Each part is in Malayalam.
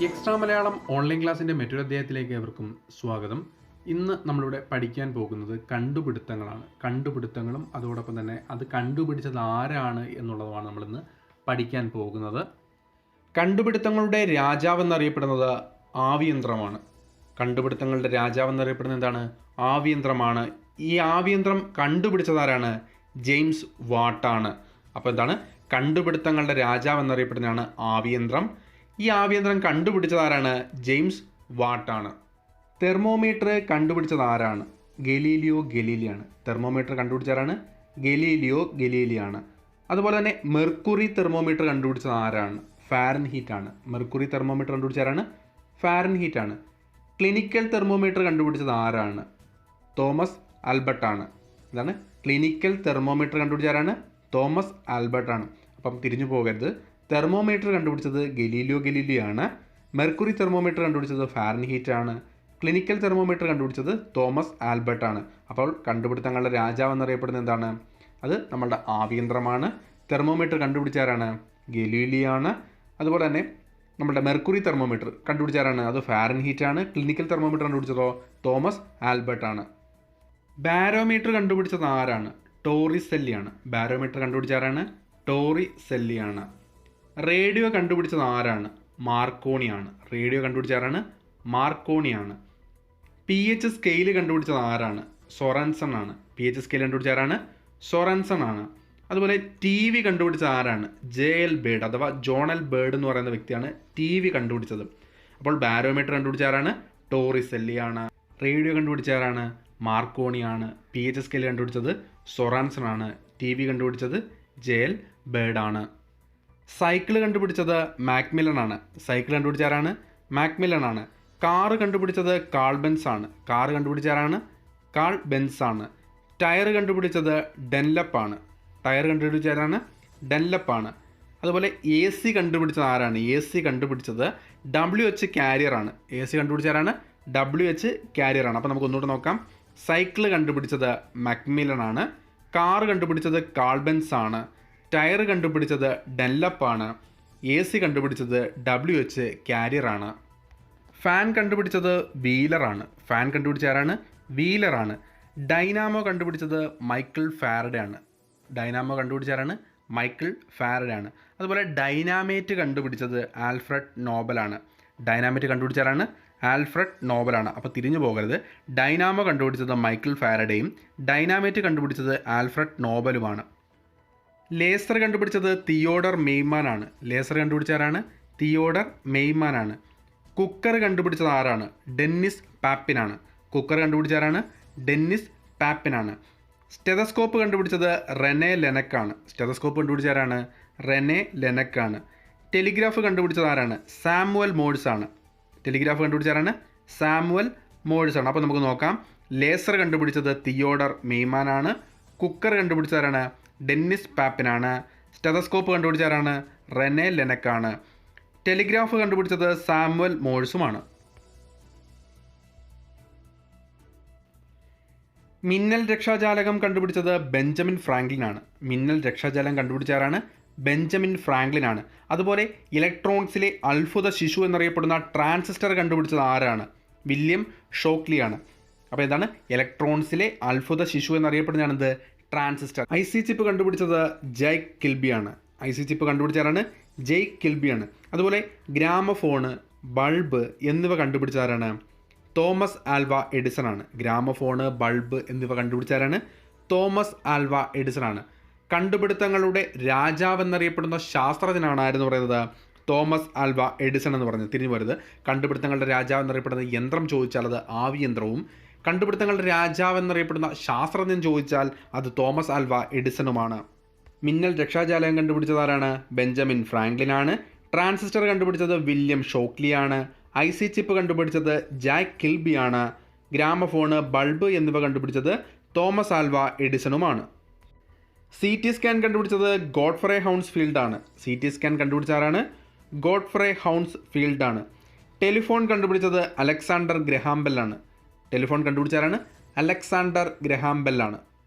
എക്സ്ട്രാ മലയാളം ഓൺലൈൻ ക്ലാസ്സിൻ്റെ മറ്റൊരു അധ്യായത്തിലേക്ക് ഏവർക്കും സ്വാഗതം. ഇന്ന് നമ്മളിവിടെ പഠിക്കാൻ പോകുന്നത് കണ്ടുപിടുത്തങ്ങളാണ്. കണ്ടുപിടുത്തങ്ങളും അതോടൊപ്പം തന്നെ അത് കണ്ടുപിടിച്ചത് ആരാണ് എന്നുള്ളതുമാണ് നമ്മളിന്ന് പഠിക്കാൻ പോകുന്നത്. കണ്ടുപിടുത്തങ്ങളുടെ രാജാവ് എന്നറിയപ്പെടുന്നത് ആവിയന്ത്രമാണ്. കണ്ടുപിടുത്തങ്ങളുടെ രാജാവ് എന്നറിയപ്പെടുന്നത് എന്താണ്? ആവിയന്ത്രമാണ്. ഈ ആവിയന്ത്രം കണ്ടുപിടിച്ചത് ആരാണ്? ജെയിംസ് വാട്ടാണ്. അപ്പോൾ എന്താണ്? കണ്ടുപിടുത്തങ്ങളുടെ രാജാവ് എന്നറിയപ്പെടുന്നതാണ് ആവിയന്ത്രം. ഈ ആവിയന്ത്രം കണ്ടുപിടിച്ചത് ആരാണ്? ജെയിംസ് വാട്ടാണ്. തെർമോമീറ്റർ കണ്ടുപിടിച്ചത് ആരാണ്? ഗലീലിയോ ഗലീലിയാണ്. തെർമോമീറ്റർ കണ്ടുപിടിച്ചതാണ് ഗലീലിയോ ഗലീലിയാണ്. അതുപോലെ തന്നെ മെർക്കുറി തെർമോമീറ്റർ കണ്ടുപിടിച്ചത് ആരാണ്? ഫാരൻഹീറ്റ് ആണ്. മെർക്കുറി തെർമോമീറ്റർ കണ്ടുപിടിച്ചതാണ് ഫാരൻഹീറ്റ് ആണ്. ക്ലിനിക്കൽ തെർമോമീറ്റർ കണ്ടുപിടിച്ചത് ആരാണ്? തോമസ് ആൽബർട്ട് ആണ്. ഇതാണ് ക്ലിനിക്കൽ തെർമോമീറ്റർ കണ്ടുപിടിച്ചതാണ് തോമസ് ആൽബർട്ട് ആണ്. അപ്പം തിരിഞ്ഞു പോകരുത്. തെർമോമീറ്റർ കണ്ടുപിടിച്ചത് ഗലീലിയോ ഗലീലിയോ ആണ്. മെർക്കുറി തെർമോമീറ്റർ കണ്ടുപിടിച്ചത് ഫാരൻഹീറ്റ് ആണ്. ക്ലിനിക്കൽ തെർമോമീറ്റർ കണ്ടുപിടിച്ചത് തോമസ് ആൽബർട്ട് ആണ്. അപ്പോൾ കണ്ടുപിടുത്തങ്ങളുടെ രാജാവ് എന്നറിയപ്പെടുന്നത് എന്താണ്? അത് നമ്മളുടെ ആവിയന്ത്രമാണ്. തെർമോമീറ്റർ കണ്ടുപിടിച്ചാരാണ്? ഗലീലിയോ ആണ്. അതുപോലെ തന്നെ നമ്മുടെ മെർക്കുറി തെർമോമീറ്റർ കണ്ടുപിടിച്ചാരാണ്? അത് ഫാരൻഹീറ്റ് ആണ്. ക്ലിനിക്കൽ തെർമോമീറ്റർ കണ്ടുപിടിച്ചതോ തോമസ് ആൽബർട്ട് ആണ്. ബാരോമീറ്റർ കണ്ടുപിടിച്ചത് ആരാണ്? ടോറിസെല്ലിയാണ്. ബാരോമീറ്റർ കണ്ടുപിടിച്ചാരാണ്? ടോറിസെല്ലിയാണ്. റേഡിയോ കണ്ടുപിടിച്ചത് ആരാണ്? മാർക്കോണിയാണ്. റേഡിയോ കണ്ടുപിടിച്ചാരാണ്? മാർക്കോണിയാണ്. പി എച്ച് സ്കെയിൽ കണ്ടുപിടിച്ചത് ആരാണ്? സൊറൻസൺ ആണ്. പി എച്ച് സ്കെയിൽ കണ്ടുപിടിച്ചാരാണ്? സൊറൻസൺ ആണ്. അതുപോലെ ടി വി കണ്ടുപിടിച്ചത് ആരാണ്? ജെ എൽ ബേർഡ് അഥവാ ജോൺ എൽ ബേർഡ് എന്ന് പറയുന്ന വ്യക്തിയാണ് ടി വി കണ്ടുപിടിച്ചത്. അപ്പോൾ ബാരോമീറ്റർ കണ്ടുപിടിച്ചാരാണ്? ടോറിസെല്ലിയാണ്. റേഡിയോ കണ്ടുപിടിച്ചാരാണ്? മാർക്കോണിയാണ്. പി എച്ച് സ്കെയിൽ കണ്ടുപിടിച്ചത് സൊറാൻസൺ ആണ്. ടി വി കണ്ടുപിടിച്ചത് ജെ എൽ ബേർഡ് ആണ്. സൈക്കിൾ കണ്ടുപിടിച്ചത് മാക്മില്ലൺ ആണ്. സൈക്കിൾ കണ്ടുപിടിച്ചാരാണ്? മാക്മില്ലൺ ആണ്. കാറ് കണ്ടുപിടിച്ചത് കാൾ ബെൻസ് ആണ്. കാറ് കണ്ടുപിടിച്ചാരാണ്? കാൾ ബെൻസ് ആണ്. ടയർ കണ്ടുപിടിച്ചത് ഡെൻലപ്പ് ആണ്. ടയർ കണ്ടുപിടിച്ചാരാണ്? ഡെൻലപ്പ് ആണ്. അതുപോലെ എ സി കണ്ടുപിടിച്ചത് ആരാണ്? എ സി കണ്ടുപിടിച്ചത് ഡബ്ല്യു എച്ച് കാരിയർ ആണ്. എ സി കണ്ടുപിടിച്ചാരാണ്? ഡബ്ല്യു എച്ച് കാരിയർ ആണ്. അപ്പോൾ നമുക്ക് ഒന്നുകൂടെ നോക്കാം. സൈക്കിൾ കണ്ടുപിടിച്ചത് മാക്മില്ലൺ ആണ്. കാറ് കണ്ടുപിടിച്ചത് കാൾ ബെൻസ് ആണ്. ടയർ കണ്ടുപിടിച്ചത് ഡെൻലപ്പ് ആണ്. എ സി കണ്ടുപിടിച്ചത് ഡബ്ല്യു എച്ച് കാരിയർ ആണ്. ഫാൻ കണ്ടുപിടിച്ചത് വീലറാണ്. ഫാൻ കണ്ടുപിടിച്ചാരാണ്? വീലറാണ്. ഡൈനാമോ കണ്ടുപിടിച്ചത് മൈക്കിൾ ഫാരഡേ ആണ്. ഡൈനാമോ കണ്ടുപിടിച്ചാരാണ്? മൈക്കിൾ ഫാരഡേ ആണ്. അതുപോലെ ഡൈനാമേറ്റ് കണ്ടുപിടിച്ചത് ആൽഫ്രഡ് നോബലാണ്. ഡൈനാമേറ്റ് കണ്ടുപിടിച്ചാരാണ്? ആൽഫ്രഡ് നോബലാണ്. അപ്പോൾ തിരിഞ്ഞു പോകരുത്. ഡൈനാമോ കണ്ടുപിടിച്ചത് മൈക്കിൾ ഫാരഡേയും ഡൈനാമേറ്റ് കണ്ടുപിടിച്ചത് ആൽഫ്രഡ് നോബലുമാണ്. ലേസർ കണ്ടുപിടിച്ചത് തിയോഡർ മെയ്മാൻ ആണ്. ലേസർ കണ്ടുപിടിച്ചാരാണ്? തിയോഡർ മെയ്മാൻ ആണ്. കുക്കർ കണ്ടുപിടിച്ചത് ആരാണ്? ഡെന്നിസ് പാപ്പിനാണ്. കുക്കർ കണ്ടുപിടിച്ചാരാണ്? ഡെന്നിസ് പാപ്പിനാണ്. സ്റ്റെതസ്കോപ്പ് കണ്ടുപിടിച്ചത് റെനെ ലെനക്കാണ്. സ്റ്റെതസ്കോപ്പ് കണ്ടുപിടിച്ചാരാണ്? റെനെ ലെനക്കാണ്. ടെലിഗ്രാഫ് കണ്ടുപിടിച്ചത് ആരാണ്? സാമുവൽ മോഴ്സ് ആണ്. ടെലിഗ്രാഫ് കണ്ടുപിടിച്ചാരാണ്? സാമുവൽ മോഴ്സ് ആണ്. അപ്പോൾ നമുക്ക് നോക്കാം. ലേസർ കണ്ടുപിടിച്ചത് തിയോഡർ മെയ്മാൻ ആണ്. കുക്കർ കണ്ടുപിടിച്ചതാരാണ്? ഡെന്നിസ് പാപ്പിനാണ്. സ്റ്റെതസ്കോപ്പ് കണ്ടുപിടിച്ചാരാണ്? റെനെ ലെനക്കാണ്. ടെലിഗ്രാഫ് കണ്ടുപിടിച്ചത് സാമുവൽ മോഴ്സുമാണ്. മിന്നൽ രക്ഷാജാലകം കണ്ടുപിടിച്ചത് ബെഞ്ചമിൻ ഫ്രാങ്ക്ലിൻ ആണ്. മിന്നൽ രക്ഷാജാലകം കണ്ടുപിടിച്ചാരാണ്? ബെഞ്ചമിൻ ഫ്രാങ്ക്ലിൻ ആണ്. അതുപോലെ ഇലക്ട്രോണിക്സിലെ അത്ഭുത ശിശു എന്നറിയപ്പെടുന്ന ട്രാൻസിസ്റ്റർ കണ്ടുപിടിച്ചത് ആരാണ്? വില്യം ഷോക്ലി ആണ്. അപ്പോൾ എന്താണ്? ഇലക്ട്രോണിക്സിലെ അത്ഭുത ശിശു എന്നറിയപ്പെടുന്നതാണെന്ത്? ട്രാൻസിസ്റ്റർ. ഐ സി ചിപ്പ് കണ്ടുപിടിച്ചത് ജെയ്ക്ക് കിൽബി ആണ്. ഐ സി ചിപ്പ് കണ്ടുപിടിച്ചാരാണ്? ജെയ്ക്ക് കിൽബി ആണ്. അതുപോലെ ഗ്രാമഫോണ്, ബൾബ് എന്നിവ കണ്ടുപിടിച്ചാരാണ്? തോമസ് ആൽവ എഡിസൺ ആണ്. ഗ്രാമഫോണ്, ബൾബ് എന്നിവ കണ്ടുപിടിച്ചാരാണ്? തോമസ് ആൽവ എഡിസൺ ആണ്. കണ്ടുപിടുത്തങ്ങളുടെ രാജാവ് എന്നറിയപ്പെടുന്ന ശാസ്ത്രജ്ഞനാണ് ആരെന്ന് പറയുന്നത്? തോമസ് ആൽവ എഡിസൺ എന്ന് പറഞ്ഞത്. തിരിഞ്ഞു വരുന്നത്. കണ്ടുപിടുത്തങ്ങളുടെ രാജാവ് എന്നറിയപ്പെടുന്ന യന്ത്രം ചോദിച്ചാൽ അത് ആവിയന്ത്രവും, കണ്ടുപിടുത്തങ്ങളുടെ രാജാവ് എന്നറിയപ്പെടുന്ന ശാസ്ത്രജ്ഞൻ ചോദിച്ചാൽ അത് തോമസ് ആൽവ എഡിസണുമാണ്. മിന്നൽ രക്ഷാജാലകം കണ്ടുപിടിച്ചത് ആരാണ്? ബെഞ്ചമിൻ ഫ്രാങ്ക്ലിൻ ആണ്. ട്രാൻസിസ്റ്റർ കണ്ടുപിടിച്ചത് വില്യം ഷോക്ലി ആണ്. ഐ സി ചിപ്പ് കണ്ടുപിടിച്ചത് ജാക്ക് കിൽബി ആണ്. ഗ്രാമഫോണ്, ബൾബ് എന്നിവ കണ്ടുപിടിച്ചത് തോമസ് ആൽവ എഡിസണുമാണ്. സി ടി സ്കാൻ കണ്ടുപിടിച്ചത് ഗോഡ്ഫ്രെ ഹൗൺസ്ഫീൽഡ് ആണ്. സി ടി സ്കാൻ കണ്ടുപിടിച്ചാരാണ്? ഗോഡ്ഫ്രെ ഹൗൺസ്ഫീൽഡ് ആണ്. ടെലിഫോൺ കണ്ടുപിടിച്ചത് അലക്സാണ്ടർ ഗ്രഹാം ബെൽ ആണ്. ടെലിഫോൺ കണ്ടുപിടിച്ചാരാണ്? അലക്സാണ്ടർ ഗ്രഹാം ബെൽ ആണ്.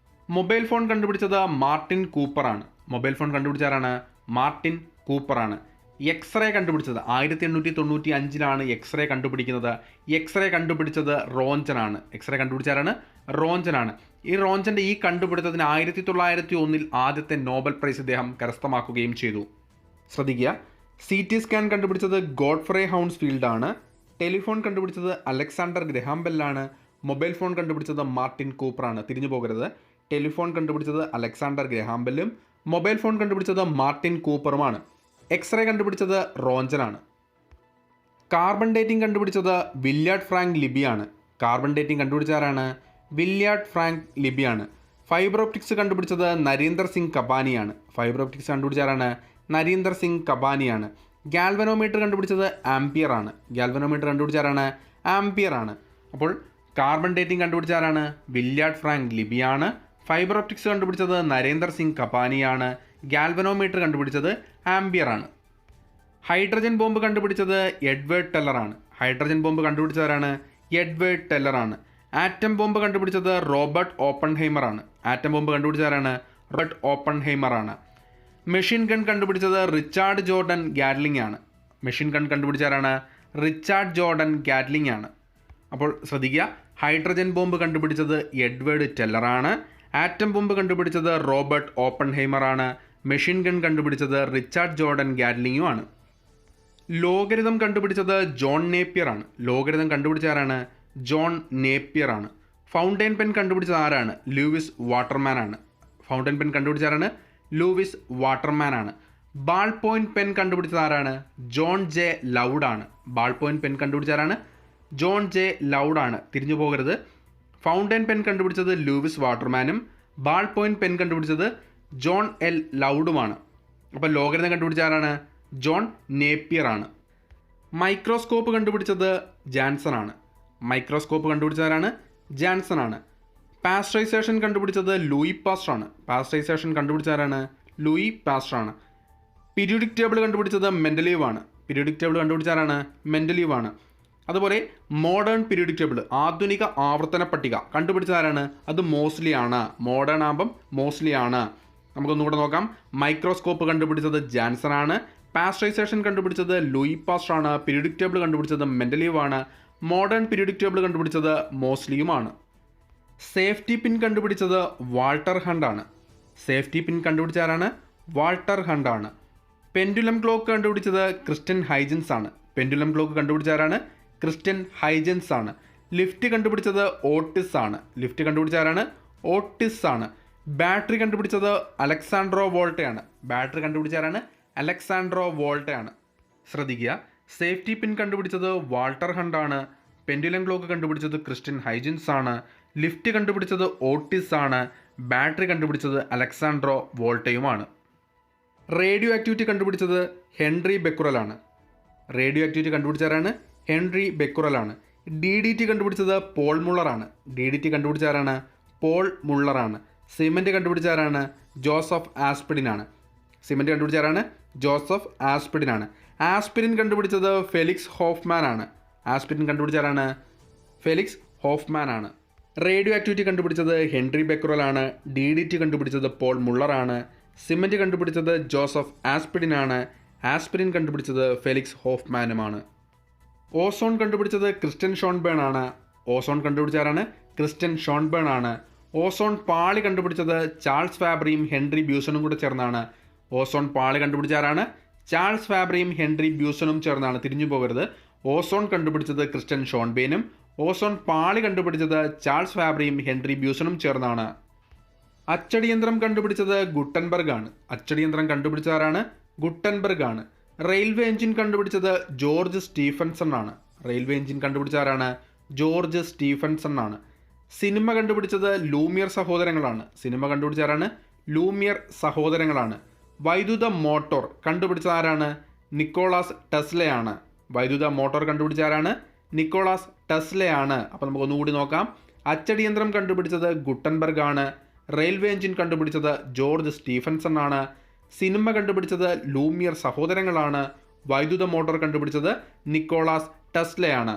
മൊബൈൽ ഫോൺ കണ്ടുപിടിച്ചത് മാർട്ടിൻ കൂപ്പർ ആണ്. മൊബൈൽ ഫോൺ കണ്ടുപിടിച്ചാരാണ്? മാർട്ടിൻ കൂപ്പറാണ്. എക്സ്റേ കണ്ടുപിടിച്ചത് 1895 എക്സ്റേ കണ്ടുപിടിക്കുന്നത്. എക്സ്റേ കണ്ടുപിടിച്ചത് റോഞ്ചനാണ്. എക്സ്റേ കണ്ടുപിടിച്ചാരാണ്? റോഞ്ചനാണ്. ഈ റോഞ്ചൻ്റെ ഈ കണ്ടുപിടുത്തത്തിന് 1901 ആദ്യത്തെ നോബൽ പ്രൈസ് ഇദ്ദേഹം കരസ്ഥമാക്കുകയും ചെയ്തു. ശ്രദ്ധിക്കുക, CT സ്കാൻ കണ്ടുപിടിച്ചത് ഗോഡ്ഫ്രേ ഹൗൺസ്ഫീൽഡ് ആണ്. ടെലിഫോൺ കണ്ടുപിടിച്ചത് അലക്സാണ്ടർ ഗ്രഹാം ബെല്ലാണ്. മൊബൈൽ ഫോൺ കണ്ടുപിടിച്ചത് മാർട്ടിൻ കൂപ്പറാണ്. തിരിഞ്ഞു പോകരുത്. ടെലിഫോൺ കണ്ടുപിടിച്ചത് അലക്സാണ്ടർ ഗ്രഹാം ബെല്ലും മൊബൈൽ ഫോൺ കണ്ടുപിടിച്ചത് മാർട്ടിൻ കൂപ്പറുമാണ്. എക്സ്റേ കണ്ടുപിടിച്ചത് റോഞ്ചനാണ്. കാർബൺ ഡേറ്റിംഗ് കണ്ടുപിടിച്ചത് വില്യാർഡ് ഫ്രാങ്ക് ലിബിയാണ്. കാർബൺ ഡേറ്റിംഗ് കണ്ടുപിടിച്ചാരാണ്? വില്യാർഡ് ഫ്രാങ്ക് ലിബിയാണ്. ഫൈബർ ഒപ്റ്റിക്സ് കണ്ടുപിടിച്ചത് നരീന്ദർ സിംഗ് കപാനിയാണ്. ഫൈബർ ഒപ്റ്റിക്സ് കണ്ടുപിടിച്ചാരാണ്? നരീന്ദർ സിംഗ് കപാനിയാണ്. ഗാൽവനോമീറ്റർ കണ്ടുപിടിച്ചത് ആംപിയർ ആണ്. ഗാൽവനോമീറ്റർ കണ്ടുപിടിച്ചാരാണ്? ആംപിയർ ആണ്. അപ്പോൾ കാർബൺ ഡേറ്റിംഗ് കണ്ടുപിടിച്ചാരാണ്? വില്യാർഡ് ഫ്രാങ്ക് ലിബിയാണ്. ഫൈബർ ഒപ്റ്റിക്സ് കണ്ടുപിടിച്ചത് നരേന്ദർ സിംഗ് കപാനിയാണ്. ഗാൽവനോമീറ്റർ കണ്ടുപിടിച്ചത് ആംപിയർ ആണ്. ഹൈഡ്രജൻ ബോംബ് കണ്ടുപിടിച്ചത് എഡ്വേർഡ് ടെല്ലറാണ്. ഹൈഡ്രജൻ ബോംബ് കണ്ടുപിടിച്ചവരാണ്? എഡ്വേർഡ് ടെല്ലറാണ്. ആറ്റം ബോംബ് കണ്ടുപിടിച്ചത് റോബർട്ട് ഓപ്പൺഹൈമറാണ്. ആറ്റം ബോംബ് കണ്ടുപിടിച്ചവരാണ്? റോബർട്ട് ഓപ്പൺഹൈമറാണ്. മെഷീൻ ഗൺ കണ്ടുപിടിച്ചത് റിച്ചാർഡ് ജോർഡൻ ഗാറ്റ്ലിംഗ് ആണ്. മെഷീൻ ഗൺ കണ്ടുപിടിച്ചവരാണ്? റിച്ചാർഡ് ജോർഡൻ ഗാറ്റ്ലിംഗ് ആണ്. അപ്പോൾ ശ്രദ്ധിക്കുക, ഹൈഡ്രജൻ ബോംബ് കണ്ടുപിടിച്ചത് എഡ്വേർഡ് ടെല്ലറാണ്. ആറ്റം ബോംബ് കണ്ടുപിടിച്ചത് റോബർട്ട് ഓപ്പൺഹൈമറാണ്. മെഷീൻ ഗൺ കണ്ടുപിടിച്ചത് റിച്ചാർഡ് ജോർഡൻ ഗാറ്റ്ലിംഗും ആണ്. ലോഗരിതം കണ്ടുപിടിച്ചത് ജോൺ നേപ്പിയർ ആണ്. ലോഗരിതം കണ്ടുപിടിച്ചാരാണ്? ജോൺ നേപ്പിയർ ആണ്. ഫൗണ്ടൈൻ പെൻ കണ്ടുപിടിച്ചത് ആരാണ്? ലൂയിസ് വാട്ടർമാൻ ആണ്. ഫൗണ്ടൈൻ പെൻ കണ്ടുപിടിച്ചാരാണ്? ലൂയിസ് വാട്ടർമാൻ ആണ്. ബാൾ പോയിന്റ് പെൻ കണ്ടുപിടിച്ചത് ആരാണ്? ജോൺ ജെ ലൗഡ് ആണ്. ബാൾ പോയിന്റ് പെൻ കണ്ടുപിടിച്ചാരാണ്? ജോൺ ജെ ലൗഡ് ആണ്. തിരിഞ്ഞു പോകരുത്. ഫൗണ്ടൈൻ പെൻ കണ്ടുപിടിച്ചത് ലൂയിസ് വാട്ടർമാനും ബാൾ പോയിന്റ് പെൻ കണ്ടുപിടിച്ചത് ജോൺ എൽ ലൗഡുമാണ്. അപ്പോൾ ലോഗരിതം കണ്ടുപിടിച്ചാരാണ്? ജോൺ നേപ്പിയർ ആണ്. മൈക്രോസ്കോപ്പ് കണ്ടുപിടിച്ചത് ജാൻസൺ ആണ്. മൈക്രോസ്കോപ്പ് കണ്ടുപിടിച്ചവരാണ്? ജാൻസൺ ആണ്. പാസ്ചറൈസേഷൻ കണ്ടുപിടിച്ചത് ലൂയി പാസ്റ്റർ ആണ്. പാസ്ചറൈസേഷൻ കണ്ടുപിടിച്ചവരാണ്? ലൂയി പാസ്റ്റർ ആണ്. പീരിയോഡിക് ടേബിൾ കണ്ടുപിടിച്ചത് മെൻഡലീവ് ആണ്. പീരിയോഡിക് ടേബിൾ കണ്ടുപിടിച്ചാരാണ്? മെൻഡലീവ് ആണ്. അതുപോലെ മോഡേൺ പീരിയോഡിക് ടേബിൾ, ആധുനിക ആവർത്തന പട്ടിക കണ്ടുപിടിച്ചതാരാണ്? അത് മോസ്ലി ആണ്. മോഡേൺ ആകുമ്പം മോസ്ലി ആണ്. നമുക്കൊന്നുകൂടെ നോക്കാം. മൈക്രോസ്കോപ്പ് കണ്ടുപിടിച്ചത് ജാൻസൺ ആണ്. പാസ്ചറൈസേഷൻ കണ്ടുപിടിച്ചത് ലൂയി പാസ്റ്റർ ആണ്. പീരിയോഡിക് ടേബിൾ കണ്ടുപിടിച്ചത് മെൻഡലീവ് ആണ്. മോഡേൺ പീരിയോഡിക് ടേബിൾ കണ്ടുപിടിച്ചത് മോസ്ലിയുമാണ്. സേഫ്റ്റി പിൻ കണ്ടുപിടിച്ചത് വാൾട്ടർ ഹണ്ട് ആണ്. സേഫ്റ്റി പിൻ കണ്ടുപിടിച്ചാരാണ്? വാൾട്ടർ ഹണ്ട് ആണ്. പെൻഡുലം ക്ലോക്ക് കണ്ടുപിടിച്ചത് ക്രിസ്റ്റ്യൻ ഹൈജൻസ് ആണ്. പെൻഡുലം ക്ലോക്ക് കണ്ടുപിടിച്ചാരാണ്? ക്രിസ്റ്റ്യൻ ഹൈജൻസ് ആണ്. ലിഫ്റ്റ് കണ്ടുപിടിച്ചത് ഓട്ടിസ് ആണ്. ലിഫ്റ്റ് കണ്ടുപിടിച്ചാരാണ്? ഓട്ടിസ് ആണ്. ബാറ്ററി കണ്ടുപിടിച്ചത് അലക്സാൻഡ്രോ വോൾട്ടയാണ്. ബാറ്ററി കണ്ടുപിടിച്ചാരാണ്? അലക്സാൻഡ്രോ വോൾട്ടയാണ്. ശ്രദ്ധിക്കുക, സേഫ്റ്റി പിൻ കണ്ടുപിടിച്ചത് വാൾട്ടർ ഹണ്ട് ആണ്. പെൻഡുലം ക്ലോക്ക് കണ്ടുപിടിച്ചത് ക്രിസ്റ്റ്യൻ ഹൈജൻസ് ആണ്. ലിഫ്റ്റ് കണ്ടുപിടിച്ചത് ഓട്ടിസ് ആണ്. ബാറ്ററി കണ്ടുപിടിച്ചത് അലക്സാൻഡ്രോ വോൾട്ടയുമാണ്. റേഡിയോ ആക്ടിവിറ്റി കണ്ടുപിടിച്ചത് ഹെൻറി ബെക്കുറൽ ആണ്. റേഡിയോ ആക്ടിവിറ്റി കണ്ടുപിടിച്ചാരാണ്? ഹെൻറി ബെക്കുറൽ ആണ്. DDT കണ്ടുപിടിച്ചത് പോൾ മുള്ളറാണ്. DDT കണ്ടുപിടിച്ചാരാണ്? പോൾ മുള്ളറാണ്. സിമൻറ്റ് കണ്ടുപിടിച്ചാരാണ്? ജോസഫ് ആസ്പിഡിൻ ആണ്. സിമൻറ്റ് കണ്ടുപിടിച്ചാരാണ്? ജോസഫ് ആസ്പിഡിൻ ആണ്. ആസ്പിരിൻ കണ്ടുപിടിച്ചത് ഫെലിക്സ് ഹോഫ്മാൻ ആണ്. ആസ്പിരിൻ കണ്ടുപിടിച്ചാരാണ്? ഫെലിക്സ് ഹോഫ്മാൻ ആണ്. റേഡിയോ ആക്ടിവിറ്റി കണ്ടുപിടിച്ചത് ഹെൻറി ബെക്കുറൽ ആണ്. DDT കണ്ടുപിടിച്ചത് പോൾ മുള്ളറാണ്. സിമൻറ്റ് കണ്ടുപിടിച്ചത് ജോസഫ് ആസ്പിഡിൻ ആണ്. ആസ്പിരിൻ കണ്ടുപിടിച്ചത് ഫെലിക്സ് ഹോഫ്മാനുമാണ്. ഓസോൺ കണ്ടുപിടിച്ചത് ക്രിസ്റ്റ്യൻ ഷോൺബേൺ ആണ്. ഓസോൺ കണ്ടുപിടിച്ചാരാണ്? ക്രിസ്റ്റ്യൻ ഷോൺബേൺ ആണ്. ഓസോൺ പാളി കണ്ടുപിടിച്ചത് ചാൾസ് ഫാബ്രിയും ഹെൻറി ബ്യൂസണും കൂടെ ചേർന്നാണ്. ഓസോൺ പാളി കണ്ടുപിടിച്ചാരാണ്? ചാൾസ് ഫാബ്രിയും ഹെൻറി ബ്യൂസണും ചേർന്നാണ്. തിരിഞ്ഞു പോകരുത്. ഓസോൺ കണ്ടുപിടിച്ചത് ക്രിസ്റ്റ്യൻ ഷോൺബേനും ഓസോൺ പാളി കണ്ടുപിടിച്ചത് ചാൾസ് ഫാബ്രിയും ഹെൻറി ബ്യൂസണും ചേർന്നാണ്. അച്ചടിയന്ത്രം കണ്ടുപിടിച്ചത് ഗുട്ടൻബർഗ് ആണ്. അച്ചടിയന്ത്രം കണ്ടുപിടിച്ചതാരാണ്? ഗുട്ടൻബർഗ് ആണ്. റെയിൽവേ എഞ്ചിൻ കണ്ടുപിടിച്ചത് ജോർജ് സ്റ്റീഫൻസൺ ആണ്. റെയിൽവേ എഞ്ചിൻ കണ്ടുപിടിച്ചതാരാണ്? ജോർജ് സ്റ്റീഫൻസൺ ആണ്. സിനിമ കണ്ടുപിടിച്ചത് ലൂമിയർ സഹോദരങ്ങളാണ്. സിനിമ കണ്ടുപിടിച്ചതാരാണ്? ലൂമിയർ സഹോദരങ്ങളാണ്. വൈദ്യുത മോട്ടോർ കണ്ടുപിടിച്ചതാരാണ്? നിക്കോളാസ് ടെസ്ലയാണ്. വൈദ്യുത മോട്ടോർ കണ്ടുപിടിച്ചതാരാണ്? നിക്കോളാസ് ടെസ്ലയാണ്. അപ്പോൾ നമുക്ക് ഒന്നുകൂടി നോക്കാം. അച്ചടിയന്ത്രം കണ്ടുപിടിച്ചത് ഗുട്ടൻബർഗ് ആണ്. റെയിൽവേ എഞ്ചിൻ കണ്ടുപിടിച്ചത് ജോർജ് സ്റ്റീഫൻസൺ ആണ്. സിനിമ കണ്ടുപിടിച്ചത് ലൂമിയർ സഹോദരങ്ങളാണ്. വൈദ്യുത മോട്ടോർ കണ്ടുപിടിച്ചത് നിക്കോളാസ് ടെസ്ലയാണ്.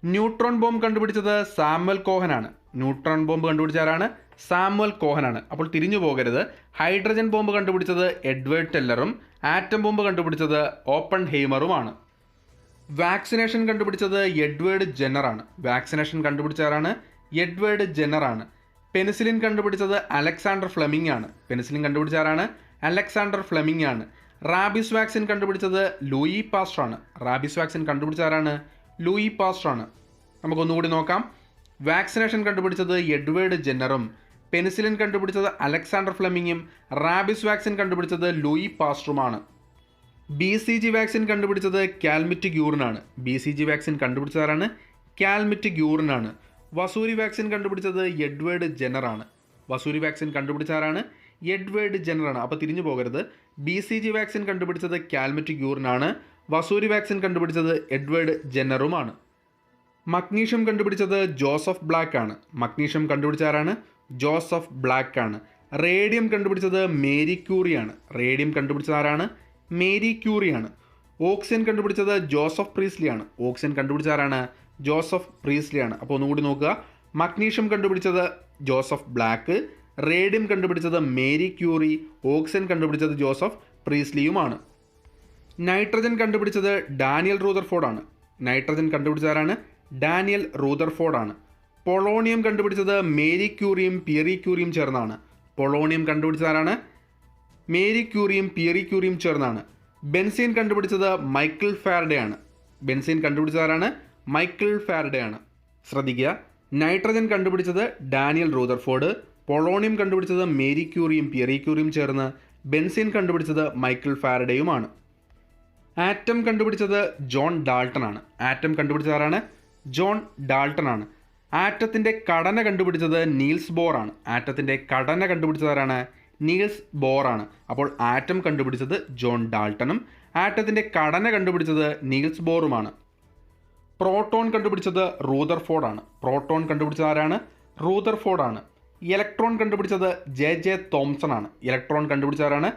ന്യൂട്രോൺ ബോംബ് കണ്ടുപിടിച്ചത് സാമുവൽ കോഹനാണ്. ന്യൂട്രോൺ ബോംബ് കണ്ടുപിടിച്ചാരാണ്? സാമുവൽ കോഹനാണ്. അപ്പോൾ തിരിഞ്ഞു പോകരുത്. ഹൈഡ്രജൻ ബോംബ് കണ്ടുപിടിച്ചത് എഡ്വേർഡ് ടെല്ലറും ആറ്റം ബോംബ് കണ്ടുപിടിച്ചത് ഓപ്പൺ ഹെയ്മറുമാണ്. വാക്സിനേഷൻ കണ്ടുപിടിച്ചത് എഡ്വേർഡ് ജെന്നറാണ്. വാക്സിനേഷൻ കണ്ടുപിടിച്ച ആരാണ്? എഡ്വേർഡ് ജെന്നറാണ്. പെനിസിലിൻ കണ്ടുപിടിച്ചത് അലക്സാണ്ടർ ഫ്ലെമിംഗ് ആണ്. പെനിസിലിൻ കണ്ടുപിടിച്ച ആരാണ്? അലക്സാണ്ടർ ഫ്ലെമിംഗ് ആണ്. റാബീസ് വാക്സിൻ കണ്ടുപിടിച്ചത് ലൂയി പാസ്റ്റർ ആണ്. റാബീസ് വാക്സിൻ കണ്ടുപിടിച്ച ആരാണ്? ലൂയി പാസ്റ്റർ ആണ്. നമുക്കൊന്നുകൂടി നോക്കാം. വാക്സിനേഷൻ കണ്ടുപിടിച്ചത് എഡ്വേർഡ് ജെന്നറും പെനിസിലിൻ കണ്ടുപിടിച്ചത് അലക്സാണ്ടർ ഫ്ലെമിംഗും റാബീസ് വാക്സിൻ കണ്ടുപിടിച്ചത് ലൂയി പാസ്റ്ററുമാണ്. BCG വാക്സിൻ കണ്ടുപിടിച്ചത് കാൽമിറ്റ് ഗ്യൂറിനാണ്. BCG vaccine കണ്ടുപിടിച്ചതാരാണ്? കാൽമിറ്റ് ഗ്യൂറിനാണ്. വസൂരി വാക്സിൻ കണ്ടുപിടിച്ചത് എഡ്വേർഡ് ജെന്നറാണ്. വസൂരി വാക്സിൻ കണ്ടുപിടിച്ചതാരാണ്? എഡ്വേർഡ് ജെന്നറാണ്. അപ്പോൾ തിരിഞ്ഞു പോകരുത്. BCG വാക്സിൻ കണ്ടുപിടിച്ചത് കാൽമിറ്റ് ഗ്യൂറിനാണ്. വസൂരി വാക്സിൻ കണ്ടുപിടിച്ചത് എഡ്വേർഡ് ജെന്നറുമാണ്. മഗ്നീഷ്യം കണ്ടുപിടിച്ചത് ജോസഫ് ബ്ലാക്ക് ആണ്. മഗ്നീഷ്യം കണ്ടുപിടിച്ചതാരാണ്? ജോസഫ് ബ്ലാക്ക് ആണ്. റേഡിയം കണ്ടുപിടിച്ചത് മേരി ക്യൂറിയാണ്. റേഡിയം കണ്ടുപിടിച്ചതാരാണ്? മേരി ക്യൂറിയാണ്. ഓക്സിജൻ കണ്ടുപിടിച്ചത് ജോസഫ് പ്രീസ്ലിയാണ്. ഓക്സിജൻ കണ്ടുപിടിച്ചതാരാണ്? ജോസഫ് പ്രീസ്ലിയാണ്. അപ്പോൾ ഒന്നുകൂടി നോക്കുക. മഗ്നീഷ്യം കണ്ടുപിടിച്ചത് ജോസഫ് ബ്ലാക്ക്, റേഡിയം കണ്ടുപിടിച്ചത് മേരി ക്യൂറി, ഓക്സിജൻ കണ്ടുപിടിച്ചത് ജോസഫ് പ്രീസ്ലിയുമാണ്. നൈട്രജൻ കണ്ടുപിടിച്ചത് ഡാനിയൽ റൂദർഫോർഡാണ്. നൈട്രജൻ കണ്ടുപിടിച്ചതാരാണ്? ഡാനിയൽ റൂദർഫോർഡാണ്. പൊളോണിയം കണ്ടുപിടിച്ചത് മേരി ക്യൂറിയും പിയറി ക്യൂറിയും ചേർന്നാണ്. പൊളോണിയം കണ്ടുപിടിച്ചതാരാണ്? മേരി ക്യൂറിയും പിയറി ക്യൂറിയും ചേർന്നാണ്. ബെൻസീൻ കണ്ടുപിടിച്ചത് മൈക്കിൾ ഫാരഡേ ആണ്. ബെൻസീൻ കണ്ടുപിടിച്ചതാരാണ്? മൈക്കിൾ ഫാരഡേ ആണ്. ശ്രദ്ധിക്കുക. നൈട്രജൻ കണ്ടുപിടിച്ചത് ഡാനിയൽ റൂദർഫോർഡ്, പൊളോണിയം കണ്ടുപിടിച്ചത് മേരി ക്യൂറിയും പിയറി ക്യൂറിയും ചേർന്ന് ബെൻസീൻ കണ്ടുപിടിച്ചത് മൈക്കിൾ ഫാരഡേയുമാണ്. ആറ്റം കണ്ടുപിടിച്ചത് ജോൺ ഡാൾട്ടൺ ആണ്. ആറ്റം കണ്ടുപിടിച്ചതാരാണ്? ജോൺ ഡാൾട്ടൺ ആണ്. ആറ്റത്തിൻ്റെ ഘടന കണ്ടുപിടിച്ചത് നീൽസ് ബോർ ആണ്. ആറ്റത്തിൻ്റെ ഘടന കണ്ടുപിടിച്ചതാരാണ്? നീൽസ് ബോർ ആണ്. അപ്പോൾ ആറ്റം കണ്ടുപിടിച്ചത് ജോൺ ഡാൾട്ടണും ആറ്റത്തിൻ്റെ ഘടന കണ്ടുപിടിച്ചത് നീൽസ് ബോറുമാണ്. പ്രോട്ടോൺ കണ്ടുപിടിച്ചത് റൂദർഫോർഡ് ആണ്. പ്രോട്ടോൺ കണ്ടുപിടിച്ചത് ആരാണ്? റൂദർഫോർഡ് ആണ്. ഇലക്ട്രോൺ കണ്ടുപിടിച്ചത് ജെ തോംസൺ ആണ്. ഇലക്ട്രോൺ കണ്ടുപിടിച്ചതാരാണ്?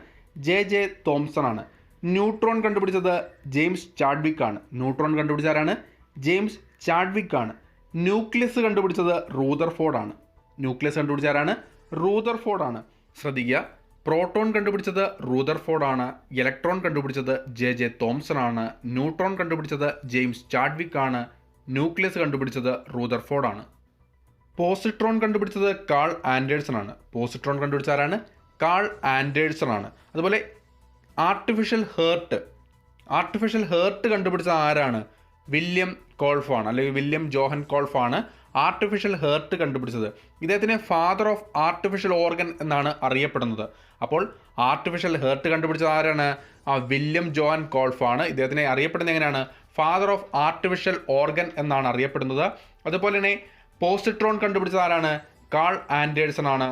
ജെ തോംസൺ ആണ്. ന്യൂട്രോൺ കണ്ടുപിടിച്ചത് ജെയിംസ് ചാഡ്വിക് ആണ്. ന്യൂട്രോൺ കണ്ടുപിടിച്ചതാരാണ്? ജെയിംസ് ചാഡ്വിക് ആണ്. ന്യൂക്ലിയസ് കണ്ടുപിടിച്ചത് റൂദർഫോർഡ് ആണ്. ന്യൂക്ലിയസ് കണ്ടുപിടിച്ചതാരാണ്? റൂദർഫോർഡ് ആണ്. ശ്രദ്ധിക്കുക. പ്രോട്ടോൺ കണ്ടുപിടിച്ചത് റൂദർഫോർഡ് ആണ്. ഇലക്ട്രോൺ കണ്ടുപിടിച്ചത് ജെ തോംസൺ ആണ്. ന്യൂട്രോൺ കണ്ടുപിടിച്ചത് ജെയിംസ് ചാഡ്വിക് ആണ്. ന്യൂക്ലിയസ് കണ്ടുപിടിച്ചത് റൂദർഫോർഡ് ആണ്. പോസിട്രോൺ കണ്ടുപിടിച്ചത് കാൾ ആൻഡേഴ്സൺ ആണ്. പോസിട്രോൺ കണ്ടുപിടിച്ചതാരാണ്? കാൾ ആൻഡേഴ്സൺ ആണ്. അതുപോലെ ആർട്ടിഫിഷ്യൽ ഹേർട്ട് കണ്ടുപിടിച്ച ആരാണ്? വില്യം കോൾഫാണ്, അല്ലെങ്കിൽ വില്യം ജോഹൻ കോൾഫാണ് ആർട്ടിഫിഷ്യൽ ഹേർട്ട് കണ്ടുപിടിച്ചത്. ഇദ്ദേഹത്തിനെ ഫാദർ ഓഫ് ആർട്ടിഫിഷ്യൽ ഓർഗൻ എന്നാണ് അറിയപ്പെടുന്നത്. അപ്പോൾ ആർട്ടിഫിഷ്യൽ ഹേർട്ട് കണ്ടുപിടിച്ചത് ആരാണ്? വില്യം ജോഹൻ കോൾഫാണ്. ഇദ്ദേഹത്തിനെ അറിയപ്പെടുന്നത് എങ്ങനെയാണ്? ഫാദർ ഓഫ് ആർട്ടിഫിഷ്യൽ ഓർഗൻ എന്നാണ് അറിയപ്പെടുന്നത്. അതുപോലെ തന്നെ പോസിട്രോൺ കണ്ടുപിടിച്ചത് ആരാണ്? കാൾ ആൻഡേഴ്സൺ ആണ്.